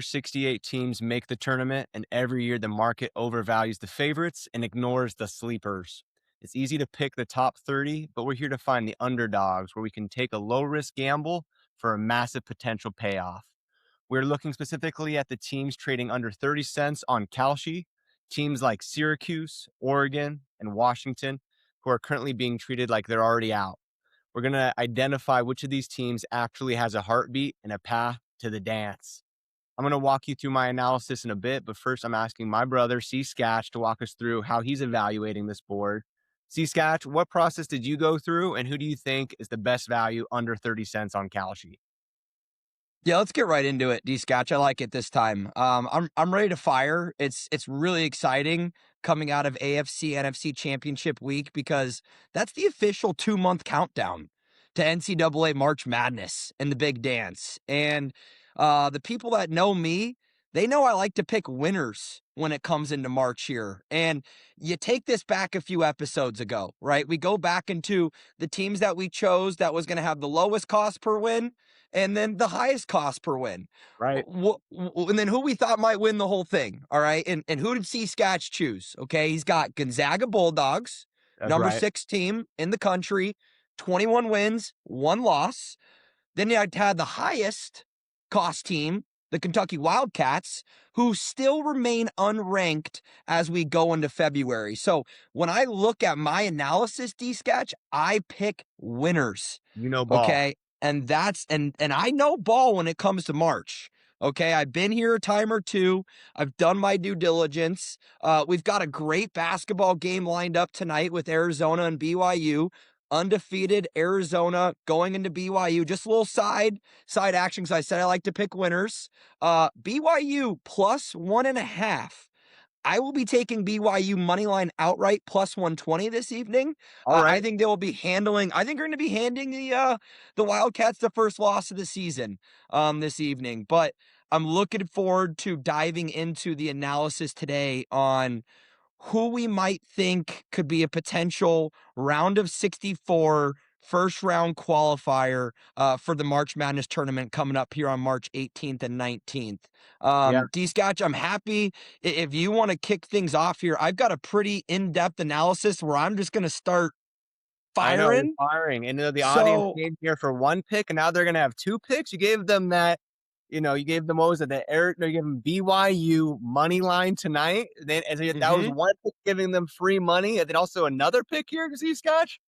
68 teams make the tournament, and every year the market overvalues the favorites and ignores the sleepers. It's easy to pick the top 30, but we're here to find the underdogs where we can take a low risk gamble for a massive potential payoff. We're looking specifically at the teams trading under 30 cents on Kalshi, teams like Syracuse, Oregon, and Washington, who are currently being treated like they're already out. We're going to identify which of these teams actually has a heartbeat and a path to the dance. I'm going to walk you through my analysis in a bit, but first I'm asking my brother, C. Scatch, to walk us through how he's evaluating this board. C. Scatch, what process did you go through, and who do you think is the best value under 30 cents on Kalshi? Yeah, let's get right into it, D Scotch. I like it this time. I'm ready to fire. It's really exciting coming out of AFC NFC Championship week because that's the official 2-month countdown to NCAA March Madness and the big dance. And the people that know me, they know I like to pick winners when it comes into March here. And you take this back a few episodes ago, right? We go back into the teams that we chose that was going to have the lowest cost per win and then the highest cost per win. Right. And then who we thought might win the whole thing. All right. And who did C. Scotch choose? Okay. He's got Gonzaga Bulldogs, That's number right. 6 team in the country, 21 wins, 1 loss. Then you had the highest cost team, the Kentucky Wildcats, who still remain unranked as we go into February. So when I look at my analysis, D-Sketch, I pick winners. You know ball. Okay. And I know ball when it comes to March. Okay. I've been here a time or two. I've done my due diligence. We've got a great basketball game lined up tonight with Arizona and BYU. Undefeated Arizona going into BYU. Just a little side action because I said I like to pick winners. BYU plus 1.5. I will be taking BYU moneyline outright plus 120 this evening. All I right. think they will be handling. I think they're going to be handing the Wildcats the first loss of the season this evening. But I'm looking forward to diving into the analysis today on who we might think could be a potential round of 64 first round qualifier for the March Madness tournament coming up here on March 18th and 19th. Yeah. D Scotch, I'm happy if you want to kick things off here. I've got a pretty in-depth analysis where I'm just going to start I know you're firing. firing. And the audience So, came here for one pick, and now they're going to have 2 picks. You gave them that, you gave them, what was it? No, you gave them BYU money line tonight. Then that was one pick giving them free money. And then also another pick here to see Scotch.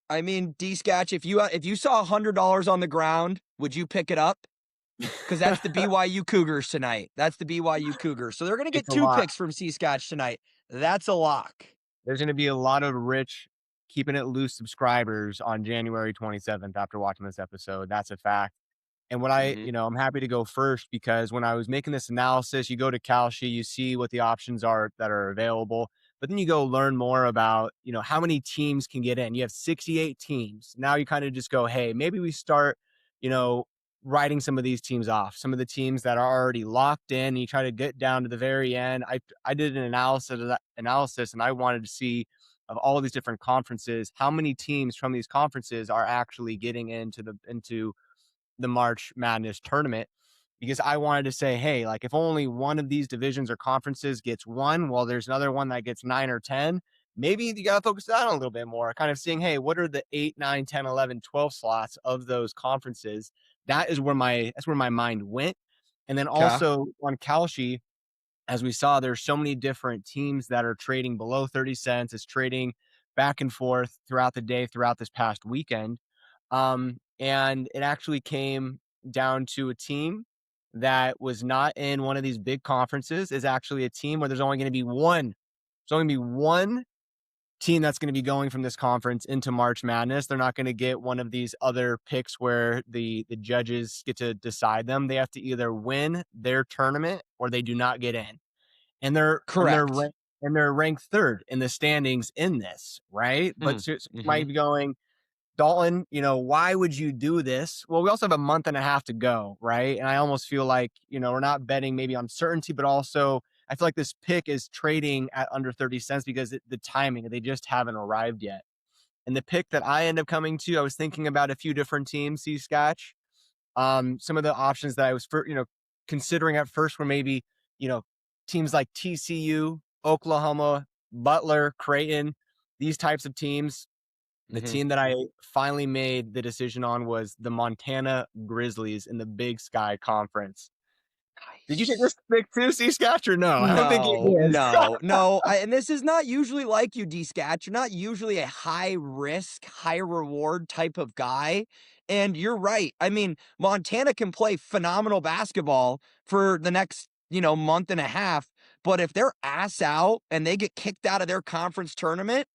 I mean, D Scotch, if you saw $100 on the ground, would you pick it up? Because that's the BYU Cougars tonight. That's the BYU Cougars. So they're going to get It's a 2 lot. picks from C. Scotch tonight. That's a lock. There's going to be a lot of rich, keeping it loose subscribers on January 27th after watching this episode. That's a fact. And Mm-hmm. I'm happy to go first because when I was making this analysis, you go to Kalshi, you see what the options are that are available, but then you go learn more about, how many teams can get in. You have 68 teams. Now you kind of just go, hey, maybe we start, you know, writing some of these teams off, some of the teams that are already locked in. And you try to get down to the very end. I did an analysis of that analysis, and I wanted to see of all these different conferences, how many teams from these conferences are actually getting into the March Madness tournament, because I wanted to say, hey, like if only one of these divisions or conferences gets one, while there's another one that gets 9 or 10, maybe you got to focus that on a little bit more, kind of seeing, hey, what are the 8, 9, 10, 11, 12 slots of those conferences? That's where my mind went. And then Okay. also on Kalshi, as we saw, there's so many different teams that are trading below 30 cents. It's trading back and forth throughout the day, throughout this past weekend. And it actually came down to a team that was not in one of these big conferences, is actually a team where there's only going to be one. There's only going to be one team that's going to be going from this conference into March Madness. They're not going to get one of these other picks where the judges get to decide them. They have to either win their tournament or they do not get in. And they're and they're Correct. ranked, and they're ranked third in the standings in this, right? But so you Mm-hmm. might be going, Dalton, why would you do this? Well, we also have a month and a half to go, right? And I almost feel like, we're not betting maybe on certainty, but also I feel like this pick is trading at under 30 cents because the timing, they just haven't arrived yet. And the pick that I end up coming to, I was thinking about a few different teams, see Scotch. Some of the options that I was for, considering at first were maybe, you know, teams like TCU, Oklahoma, Butler, Creighton, these types of teams. The Mhm. team that I finally made the decision on was the Montana Grizzlies in the Big Sky Conference. Did you take Nice. this pick too, C Scotch, or no? I don't think you No, did. no, no, and this is not usually like you, D-Scat. You're not usually a high risk, high reward type of guy, and you're right. I mean, Montana can play phenomenal basketball for the next, month and a half, but if they're ass out and they get kicked out of their conference tournament,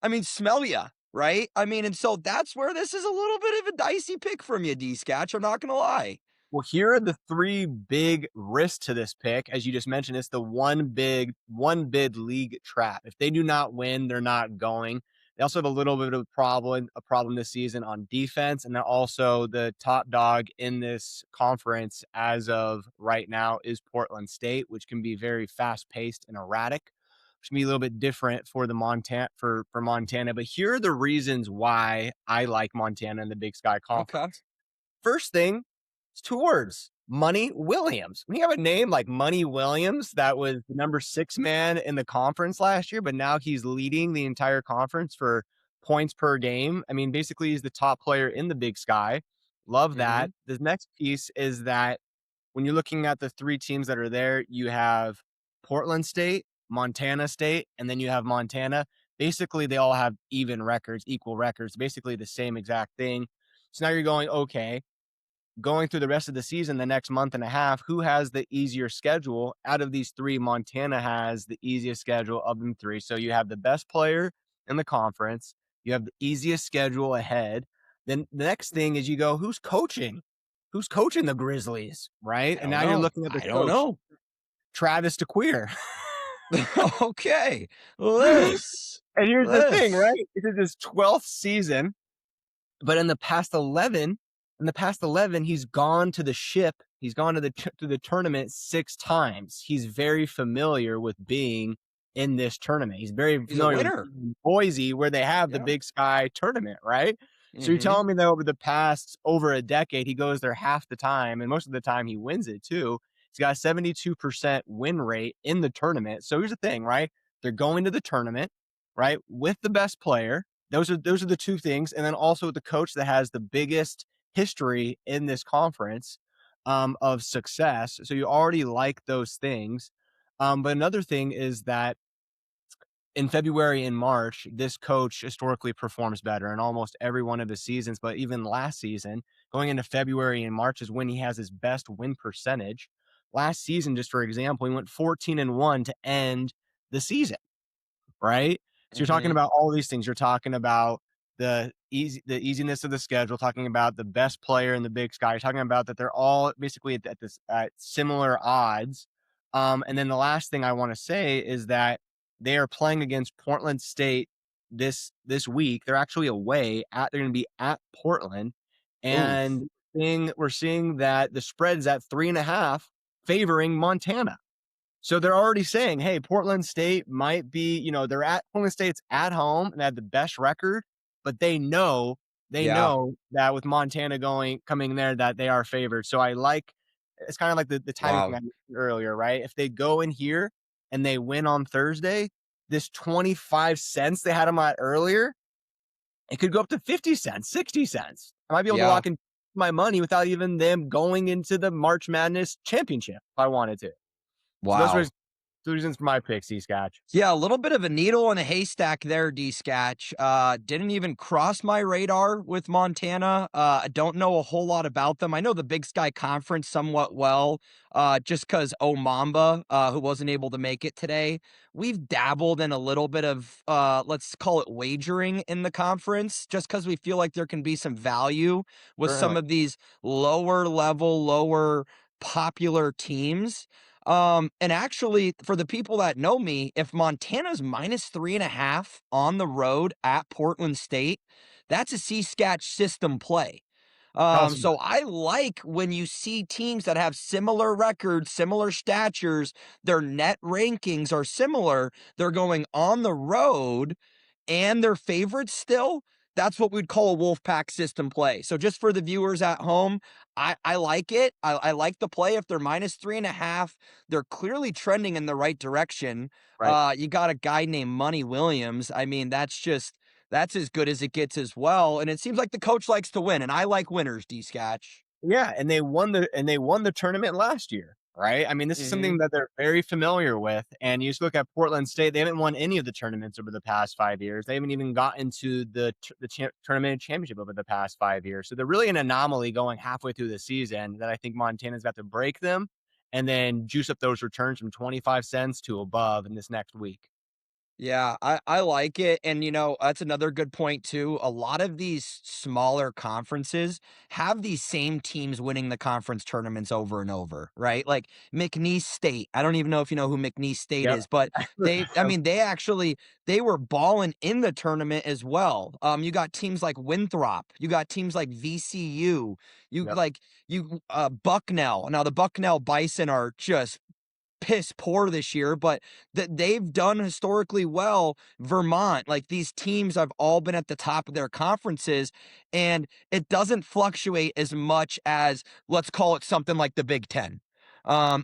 I mean, smell ya, right? I mean, and so that's where this is a little bit of a dicey pick from you, D-Scatch, I'm not gonna lie. Well, here are the three big risks to this pick. As you just mentioned, it's the one bid league trap. If they do not win, they're not going. They also have a little bit of a problem this season on defense, and they're also the top dog in this conference as of right now is Portland State, which can be very fast paced and erratic, which can be a little bit different for the Montana for Montana. But here are the reasons why I like Montana in the Big Sky Okay. Conference. First thing, it's two words. Money Williams. When you have a name like Money Williams, that was the number 6 man in the conference last year, but now he's leading the entire conference for points per game. I mean, basically, he's the top player in the Big Sky. Love that. Mhm, The next piece is that when you're looking at the three teams that are there, you have Portland State, Montana State, and then you have Montana. Basically, they all have even records, equal records, basically the same exact thing. So now you're going, okay, going through the rest of the season, the next month and a half, who has the easier schedule out of these three? Montana has the easiest schedule of them three. So you have the best player in the conference, you have the easiest schedule ahead. Then the next thing is you go, who's coaching? Who's coaching the Grizzlies, right? I And don't now you're know, looking at the I don't coach, know. Travis DeQueer. Okay, And here's the thing, this. right? This is his 12th season. But in the past 11, he's gone to the ship. He's gone to the tournament 6 times. He's very familiar with being in this tournament. He's very He's a familiar with winner. being in Boise, where they have the Yeah. Big Sky tournament, right? So you're Mhm. telling me that over the past over a decade, he goes there half the time, and most of the time he wins it too. He's got a 72% win rate in the tournament. So here's the thing, right? They're going to the tournament, right, with the best player. Those are the two things, and then also the coach that has the biggest history in this conference of success. So you already like those things. But another thing is that in February and March, this coach historically performs better in almost every one of the seasons. But even last season, going into February and March is when he has his best win percentage. Last season, just for example, he went 14-1 to end the season, right? So you're talking Mhm. about all these things. You're talking about the easiness of the schedule, talking about the best player in the Big Sky, you're talking about that they're all basically at similar odds. And then the last thing I want to say is that they are playing against Portland State this week. They're actually away they're going to be at Portland, Oof. and we're seeing that the spread's at 3.5 favoring Montana. So they're already saying, hey, Portland State might be, Portland State's at home and they have the best record, but they Yeah. know that with Montana coming there that they are favored. So it's kind of like the timing thing Wow. I mentioned earlier, right? If they go in here and they win on Thursday, this 25 cents they had them at earlier, it could go up to 50 cents, 60 cents. I might be able to Yeah. lock in my money without even them going into the March Madness championship if I wanted to. So those were Wow. 2 reasons for my pick, C-Scotch. Yeah, a little bit of a needle in a haystack there, D-Scatch. Didn't even cross my radar with Montana. I don't know a whole lot about them. I know the Big Sky Conference somewhat well, just because Mamba, who wasn't able to make it today. We've dabbled in a little bit of, let's call it wagering in the conference, just because we feel like there can be some value with some Certainly. of these lower level, lower popular teams. And actually, for the people that know me, if Montana's minus 3.5 on the road at Portland State, that's a C-Scatch system play. Tell us about So it. I like when you see teams that have similar records, similar statures, their net rankings are similar. They're going on the road and they're favorites still. that's what we'd call a wolf pack system play. So just for the viewers at home, I like it. I like the play. If they're -3.5, they're clearly trending in the right direction. right? You got a guy named Money Williams. I mean, that's as good as it gets as well. And it seems like the coach likes to win, and I like winners, D Scatch. Yeah, and they won the tournament last year, right? I mean, this is Hmm. something that they're very familiar with, and you just look at Portland State, they haven't won any of the tournaments over the past 5 years. They haven't even gotten to the tournament championship over the past 5 years. So they're really an anomaly going halfway through the season that I think Montana's got to break them and then juice up those returns from 25 cents to above in this next week. Yeah, I like it. And, that's another good point, too. A lot of these smaller conferences have these same teams winning the conference tournaments over and over, right? Like McNeese State. I don't even know if you know who McNeese State Yep. is, but I mean, they were balling in the tournament as well. You got teams like Winthrop, you got teams like VCU, Yep. Bucknell. Now, the Bucknell Bison are just piss poor this year, but that they've done historically well. Vermont, like these teams have all been at the top of their conferences, and it doesn't fluctuate as much as, let's call it something like the Big Ten.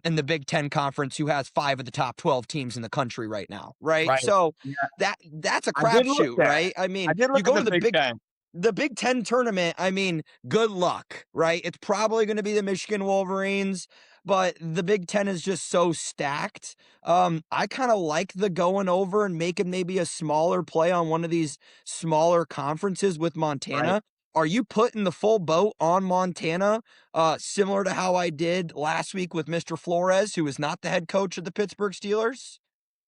In the Big Ten conference, who has 5 of the top 12 teams in the country right now, right? Right. So Yeah, that's a I did look crapshoot, there. right? I I mean, did you look at go to the Big Ten. the Big Ten tournament, I mean, good luck, right? It's probably going to be the Michigan Wolverines, but the Big Ten is just so stacked. I kind of like the going over and making maybe a smaller play on one of these smaller conferences with Right. Montana. Are you putting the full boat on Montana, similar to how I did last week with Mr. Flores, who is not the head coach of the Pittsburgh Steelers?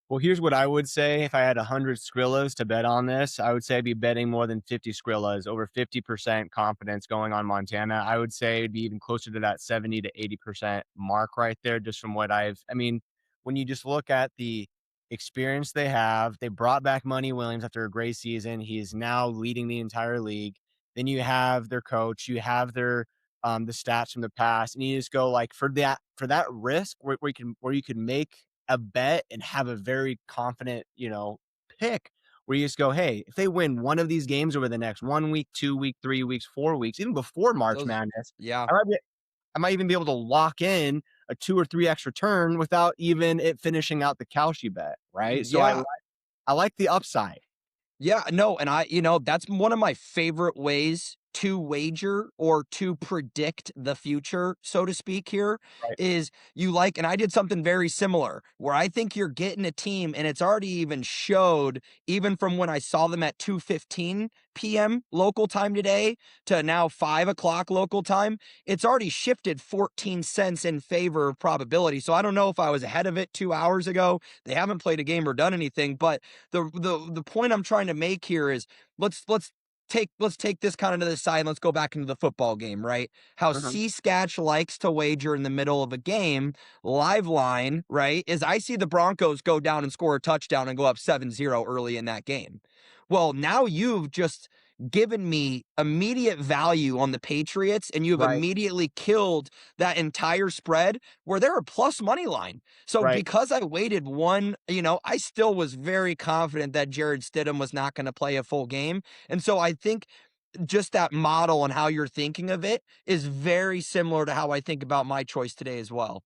Well, here's what I would say if I had 100 Skrillas to bet on this. I would say I'd be betting more than 50 Skrillas, over 50% confidence going on Montana. I would say it'd be even closer to that 70 to 80% mark right there, just from what I mean, when you just look at the experience they have, they brought back Money Williams after a great season. He is now leading the entire league. Then you have their coach, you have the stats from the past, and you just go like for that risk where you can make a bet and have a very confident, pick where you just go, hey, if they win one of these games over the next 1 week, 2 week, 3 weeks, 4 weeks, even before March Those, Madness, yeah. I might be, I might even be able to lock in a 2 or 3 extra turn without even it finishing out the Kalshi bet, right? So Yeah, I like the upside, Yeah, no, and that's one of my favorite ways to wager or to predict the future, so to speak, here right? is and I did something very similar where I think you're getting a team and it's already even showed, even from when I saw them at 2:15 p.m. local time today to now 5 o'clock local time, it's already shifted 14 cents in favor of probability. So I don't know if I was ahead of it 2 hours ago. They haven't played a game or done anything, but the point I'm trying to make here is let's take this kind of to the side and let's go back into the football game, right? How Mhm. C Scatch likes to wager in the middle of a game, live line, right? Is I see the Broncos go down and score a touchdown and go up 7-0 early in that game. Well, now you've just given me immediate value on the Patriots and you have Right, immediately killed that entire spread where they're a plus money line. So right. because I waited one, I still was very confident that Jared Stidham was not going to play a full game. And so I think just that model and how you're thinking of it is very similar to how I think about my choice today as well.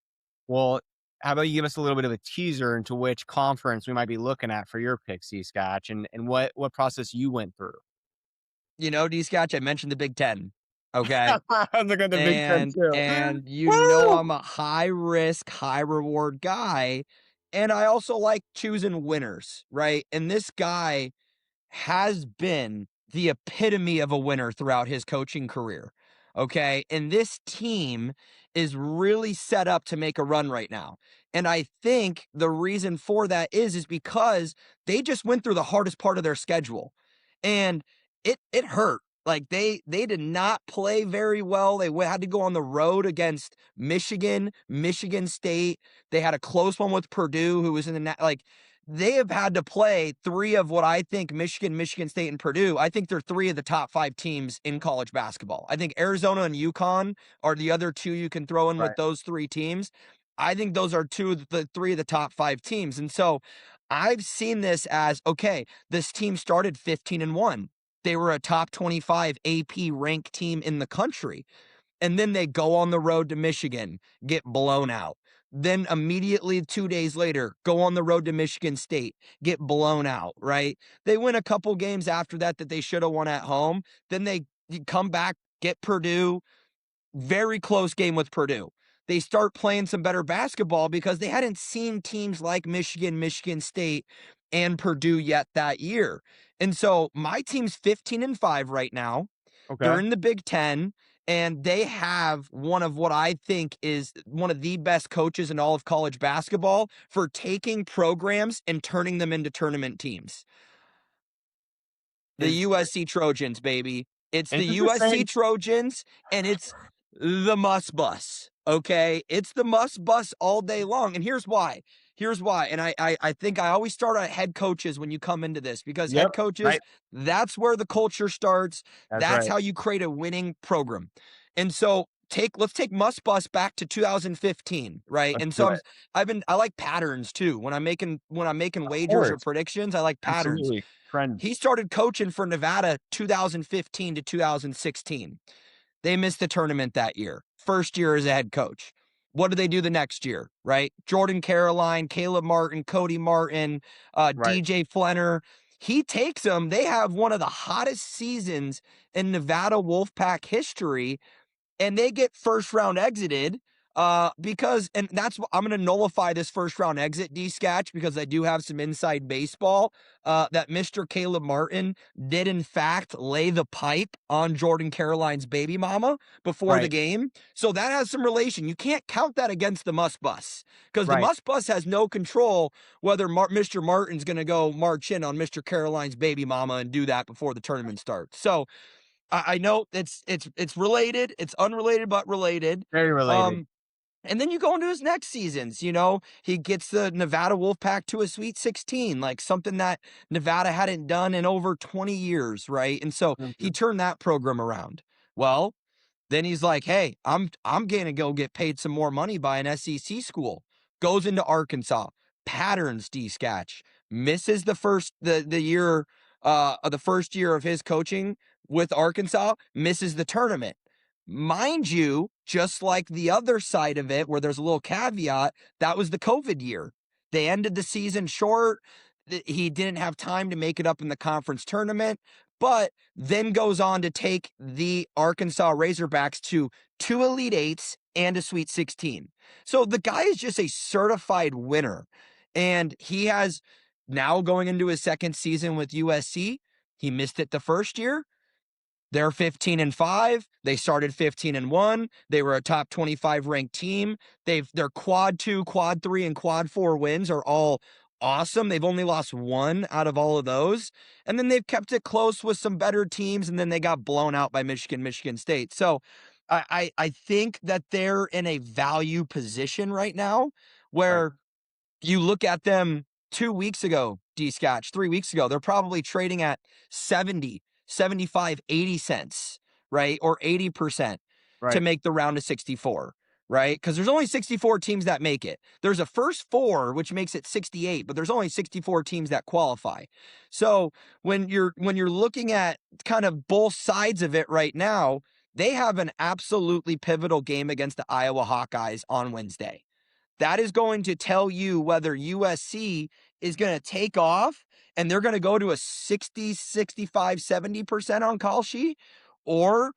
Well, how about you give us a little bit of a teaser into which conference we might be looking at for your pick, C Scotch, and what process you went through? D Scotch, I mentioned the Big Ten. Okay. I was looking at the Big Ten And too. and Woo! I'm a high risk, high reward guy. And I also like choosing winners, right? And this guy has been the epitome of a winner throughout his coaching career. Okay. And this team is really set up to make a run right now. And I think the reason for that is because they just went through the hardest part of their schedule. And it hurt. Like they did not play very well. They had to go on the road against Michigan, Michigan State. They had a close one with Purdue, who was in like they have had to play 3 of what I think Michigan, Michigan State, and Purdue. I think they're 3 of the top 5 teams in college basketball. I think Arizona and UConn are the other 2 you can throw in with Right. those 3 teams. I think those are 2 of the 3 of the top 5 teams. And so I've seen this as, okay, this team started 15-1. They were a top 25 AP ranked team in the country. And then they go on the road to Michigan, get blown out. Then immediately 2 days later, go on the road to Michigan State, get blown out, right? They win a couple games after that that they should have won at home. Then they come back, get Purdue, very close game with Purdue. They start playing some better basketball because they hadn't seen teams like Michigan, Michigan State, and Purdue yet that year. And so my team's 15-5 right now. They're Okay. in the Big Ten, and they have one of what I think is one of the best coaches in all of college basketball for taking programs and turning them into tournament teams. The Is USC Trojans, baby. It's the is it the USC same? Trojans, and it's the must bus. Okay. It's the must bus all day long. And here's why. Here's why. And I think I always start at head coaches when you come into this because Yep. head coaches, Right. that's where the culture starts. That's That's right. how you create a winning program. And so let's take must bus back to 2015, right? Let's And do so it. I like patterns too. When I'm making Of wagers or course. predictions, I like patterns. Absolutely. Trends. He started coaching for Nevada 2015 to 2016. They missed the tournament that year. First year as a head coach. What do they do the next year, right? Jordan Caroline, Caleb Martin, Cody Martin, Right. DJ Flenner. He takes them. They have one of the hottest seasons in Nevada Wolfpack history, and they get first round exited because, and that's what I'm going to nullify this first round exit, D Sketch, because I do have some inside baseball that Mr. Caleb Martin did in fact lay the pipe on Jordan Caroline's baby mama before the Right. game. So that has some relation. You can't count that against the must bus because the Right. must bus has no control whether Mr. Martin's going to go march in on Mr. Caroline's baby mama and do that before the tournament starts. So I know it's related. It's unrelated but related. Very related. Um, and then you go into his next seasons. He gets the Nevada Wolfpack to a Sweet 16, like something that Nevada hadn't done in over 20 years, right? And so he Mhm. turned that program around. Well, then he's like, "Hey, I'm gonna go get paid some more money by an SEC school." Goes into Arkansas, patterns D Scatch, misses the year of the first year of his coaching with Arkansas, misses the tournament. Mind you, just like the other side of it, where there's a little caveat, that was the COVID year. They ended the season short. He didn't have time to make it up in the conference tournament, but then goes on to take the Arkansas Razorbacks to two Elite Eights and a Sweet 16. So the guy is just a certified winner. And he has now going into his second season with USC. He missed it the first year. They're 15-5. They started 15-1. They were a top 25 ranked team. Their quad 2, quad 3, and quad 4 wins are all awesome. They've only lost one out of all of those. And then they've kept it close with some better teams, and then they got blown out by Michigan State. So I think that they're in a value position right now Right. where you look at them 2 weeks ago, D Scotch, 3 weeks ago, they're probably trading at 70, 75, 80 cents, right? Or 80% to Right. make the round of 64, right? Because there's only 64 teams that make it. There's a first four, which makes it 68, but there's only 64 teams that qualify. So when you're looking at kind of both sides of it right now, they have an absolutely pivotal game against the Iowa Hawkeyes on Wednesday. That is going to tell you whether USC is going to take off and they're going to go to a 60, 65, 70% on Kalshi, or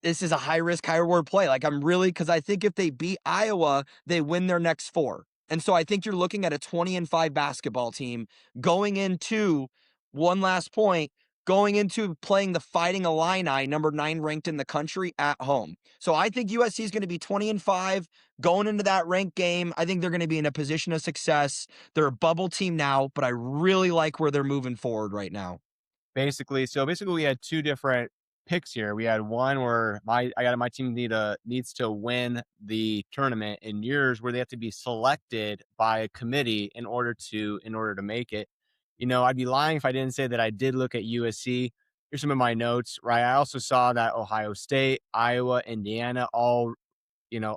this is a high risk, high reward play. Like because I think if they beat Iowa, they win their next four. And so I think you're looking at a 20-5 basketball team going into one last point, going into playing the Fighting Illini, number 9 ranked in the country at home. So I think USC is going to be 20-5 going into that ranked game. I think they're going to be in a position of success. They're a bubble team now, but I really like where they're moving forward right now. Basically, we had two different picks here. We had one where my team needs to win the tournament, and yours where they have to be selected by a committee in order to make it. I'd be lying if I didn't say that I did look at USC. Here's some of my notes, right? I also saw that Ohio State, Iowa, Indiana, all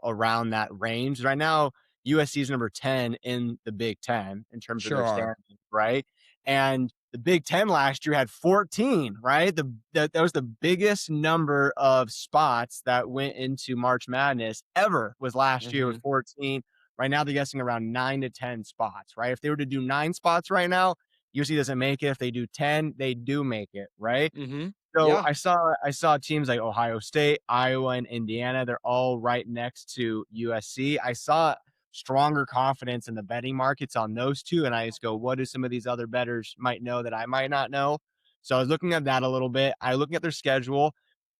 around that range. Right now, USC is number 10 in the Big Ten in terms of Sure their are. standing, right? And the Big Ten last year had 14, right? That was the biggest number of spots that went into March Madness ever was last year with Mhm. 14. Right now, they're guessing around 9 to 10 spots, right? If they were to do 9 spots right now, UC doesn't make it. If they do 10, they do make it, right? Mhm. So Yeah. I saw teams like Ohio State, Iowa, and Indiana. They're all right next to USC. I saw stronger confidence in the betting markets on those two, and I just go, what do some of these other bettors might know that I might not know? So I was looking at that a little bit. I looking at their schedule.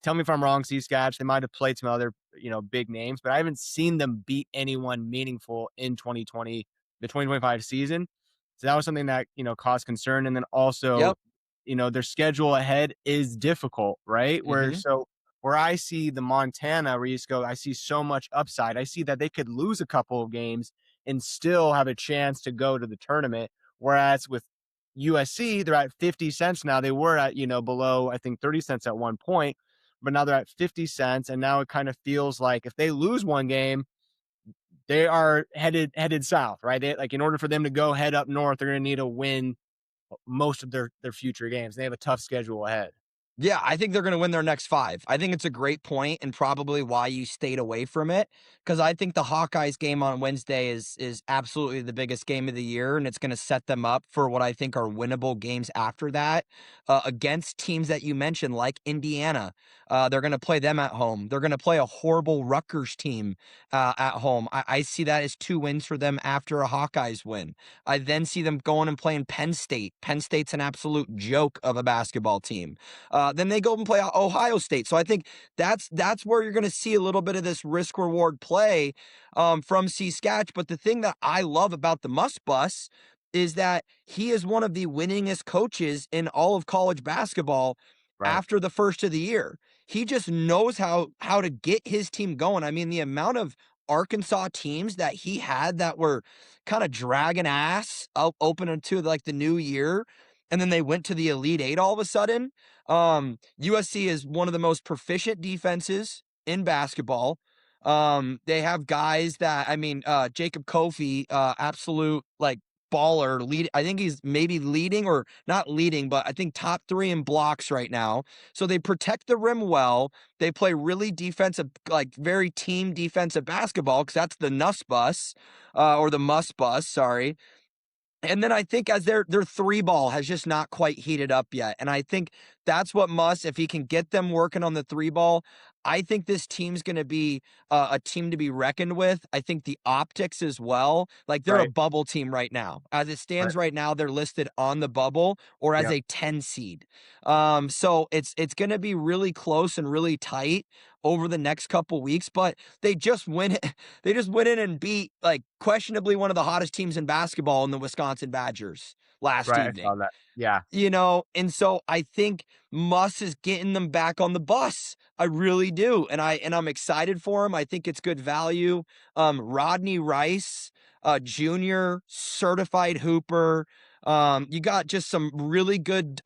Tell me if I'm wrong, C Scotch. They might have played some other, big names, but I haven't seen them beat anyone meaningful in 2020, the 2025 season. So that was something that, caused concern. And then also Yep. their schedule ahead is difficult, right? Mhm. Where I see the Montana, where you just go, I see so much upside. I see that they could lose a couple of games and still have a chance to go to the tournament. Whereas with USC, they're at 50 cents now. They were at, below, I think, 30 cents at one point, but now they're at 50 cents. And now it kind of feels like if they lose one game, they are headed south, right? Like in order for them to go head up north, they're going to need to win most of their future games. They have a tough schedule ahead. Yeah, I think they're gonna win their next 5. I think it's a great point and probably why you stayed away from it, because I think the Hawkeyes game on Wednesday is absolutely the biggest game of the year, and it's gonna set them up for what I think are winnable games after that, against teams that you mentioned, like Indiana. They're gonna play them at home. They're gonna play a horrible Rutgers team, at home. I see that as 2 wins for them after a Hawkeyes win. I then see them going and playing Penn State. Penn State's an absolute joke of a basketball team. Then they go and play Ohio State. So I think that's where you're going to see a little bit of this risk reward play from C. Sketch. But the thing that I love about the Must Bus is that he is one of the winningest coaches in all of college basketball Right. after the first of the year. He just knows how to get his team going. I mean, the amount of Arkansas teams that he had that were kind of dragging ass out open into like the new year, and then they went to the Elite Eight all of a sudden. USC is one of the most proficient defenses in basketball. They have guys that, I mean, Jacob Kofi, absolute like baller lead. I think he's maybe leading or not leading, but I think top 3 in blocks right now. So they protect the rim well. They play really defensive, like very team defensive basketball, because that's the Nuss bus, or the Must bus, sorry. And then I think as their 3 ball has just not quite heated up yet. And I think that's what Muss, if he can get them working on the 3 ball, I think this team's going to be a team to be reckoned with. I think the optics as well. Like they're a Right. bubble team right now. As it Right. stands right now, they're listed on the bubble or as Yep. a 10 seed. So it's going to be really close and really tight over the next couple weeks, but they just win they just went in and beat like questionably one of the hottest teams in basketball in the Wisconsin Badgers last Right. I evening. saw that. Yeah. And so I think Muss is getting them back on the bus. I really do. And I'm excited for him. I think it's good value. Rodney Rice, junior, certified hooper. You got just some really good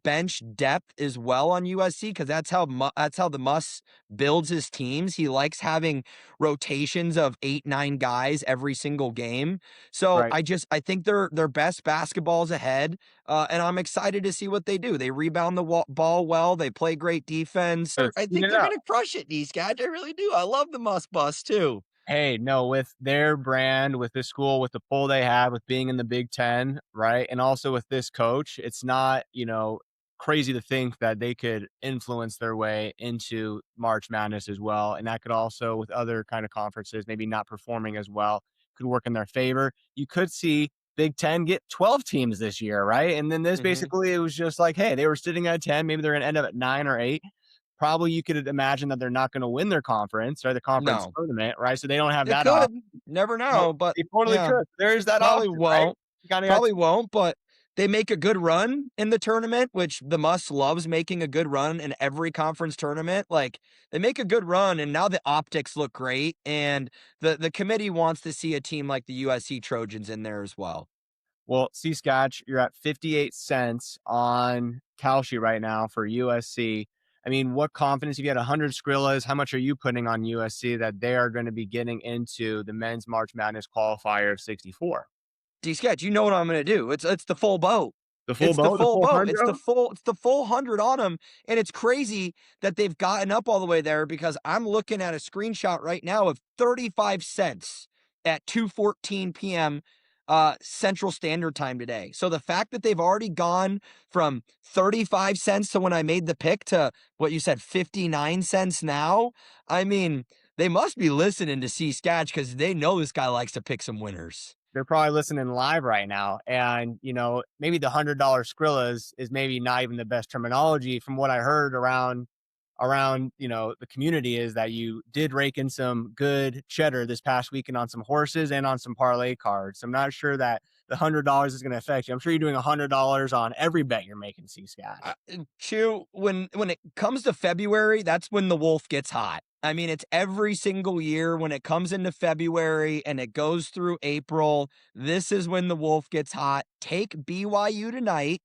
bench depth as well on USC, because that's how the Muss builds his teams. He likes having rotations of 8, 9 guys every single game. So Right. I think their best basketball's ahead. And I'm excited to see what they do. They rebound the ball well. They play great defense. Let's I heat think it they're up. going to crush it, these guys. I really do. I love the Must Bus too. Hey, no, with their brand, with the school, with the pull they have, with being in the Big Ten, right? And also with this coach, it's not, crazy to think that they could influence their way into March Madness as well. And that could also, with other kind of conferences, maybe not performing as well, could work in their favor. You could see Big Ten get 12 teams this year, right? And then this Hmm. basically, it was just like, hey, they were sitting at 10. Maybe they're going to end up at 9 or 8. Probably you could imagine that they're not going to win their conference or the conference No, tournament, right? So they don't have they that could. option. Never Well, know, but they totally yeah, could. There is that probably option, right? won't. You kinda got Probably won't, but they make a good run in the tournament, which the Muss loves making a good run in every conference tournament. Like they make a good run, and now the optics look great, and the committee wants to see a team like the USC Trojans in there as well. well, C Scotch, you're at 58 cents on Kalshi right now for USC. I mean, what confidence if you had 100 Skrillas, how much are you putting on USC that they are going to be getting into the men's March Madness qualifier of 64? D Sketch, you know what I'm going to do. It's the full boat. The full It's the boat, the full full boat. hundo? It's the full 100 on them, and it's crazy that they've gotten up all the way there because I'm looking at a screenshot right now of 35 cents at 2:14 PM Central Standard Time today. So the fact that they've already gone from 35 cents to when I made the pick to what you said 59 cents now, I mean, they must be listening to C Sketch because they know this guy likes to pick some winners. They're probably listening live right now. And, maybe the $100 Skrilla is maybe not even the best terminology from what I heard around, the community is that you did rake in some good cheddar this past weekend on some horses and on some parlay cards. I'm not sure that the $100 is going to affect you. I'm sure you're doing $100 on every bet you're making, C Scatch. Chew, when it comes to February, that's when the wolf gets hot. I mean, it's every single year when it comes into February and it goes through April. This is when the wolf gets hot. Take BYU tonight.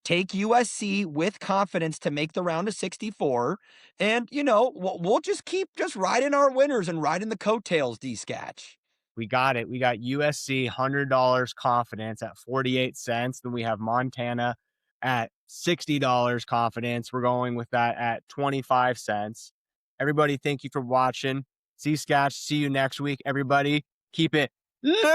Take USC with confidence to make the round of 64. And, we'll just keep just riding our winners and riding the coattails, D Scatch. We got it. We got USC $100 confidence at 48 cents. Then we have Montana at $60 confidence. We're going with that at 25 cents. Everybody, thank you for watching. See Scotch. See you next week. Everybody, keep it loose.